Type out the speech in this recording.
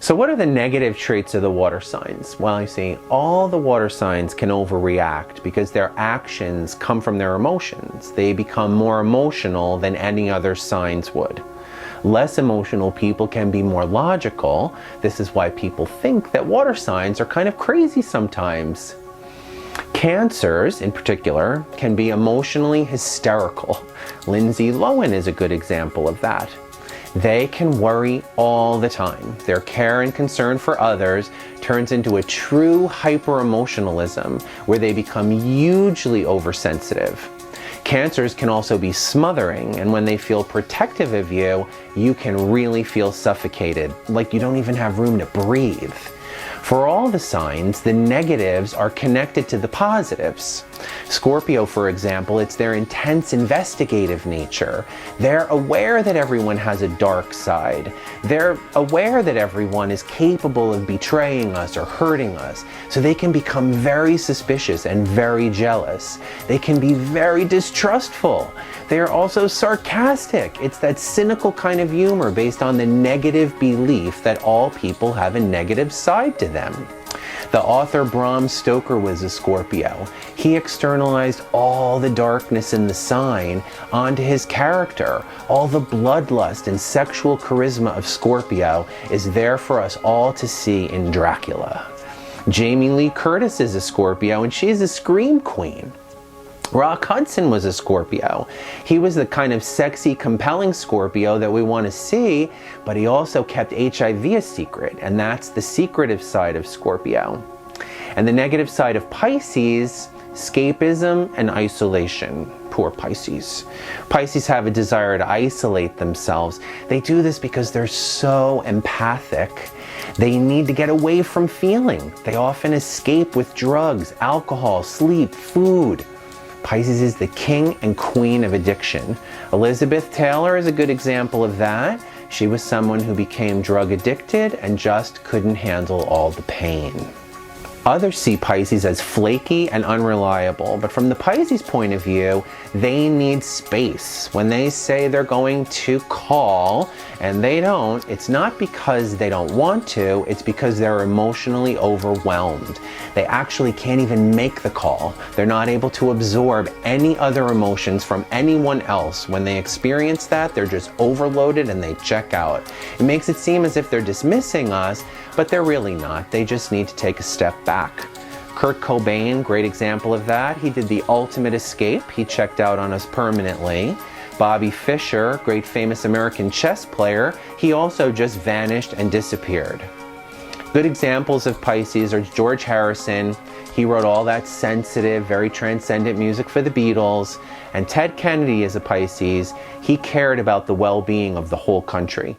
So what are the negative traits of the water signs? Well, you see, all the water signs can overreact because their actions come from their emotions. They become more emotional than any other signs would. Less emotional people can be more logical. This is why people think that water signs are kind of crazy sometimes. Cancers, in particular, can be emotionally hysterical. Lindsay Lohan is a good example of that. They can worry all the time. Their care and concern for others turns into a true hyper-emotionalism where they become hugely oversensitive. Cancers can also be smothering, and when they feel protective of you, you can really feel suffocated, like you don't even have room to breathe. For all the signs, the negatives are connected to the positives. Scorpio, for example, it's their intense investigative nature. They're aware that everyone has a dark side. They're aware that everyone is capable of betraying us or hurting us. So they can become very suspicious and very jealous. They can be very distrustful. They are also sarcastic. It's that cynical kind of humor based on the negative belief that all people have a negative side to them. The author Bram Stoker was a Scorpio. He externalized all the darkness in the sign onto his character. All the bloodlust and sexual charisma of Scorpio is there for us all to see in Dracula. Jamie Lee Curtis is a Scorpio, and she's a scream queen. Rock Hudson was a Scorpio. He was the kind of sexy, compelling Scorpio that we want to see, but he also kept HIV a secret, and that's the secretive side of Scorpio. And the negative side of Pisces, escapism and isolation. Poor Pisces. Pisces have a desire to isolate themselves. They do this because they're so empathic. They need to get away from feeling. They often escape with drugs, alcohol, sleep, food. Pisces is the king and queen of addiction. Elizabeth Taylor is a good example of that. She was someone who became drug addicted and just couldn't handle all the pain. Others see Pisces as flaky and unreliable, but from the Pisces point of view, they need space. When they say they're going to call and they don't, it's not because they don't want to, it's because they're emotionally overwhelmed. They actually can't even make the call. They're not able to absorb any other emotions from anyone else. When they experience that, they're just overloaded and they check out. It makes it seem as if they're dismissing us, but they're really not. They just need to take a step back. Kurt Cobain, great example of that. He did the ultimate escape. He checked out on us permanently. Bobby Fischer, great famous American chess player, he also just vanished and disappeared. Good examples of Pisces are George Harrison. He wrote all that sensitive, very transcendent music for the Beatles. And Ted Kennedy is a Pisces. He cared about the well-being of the whole country.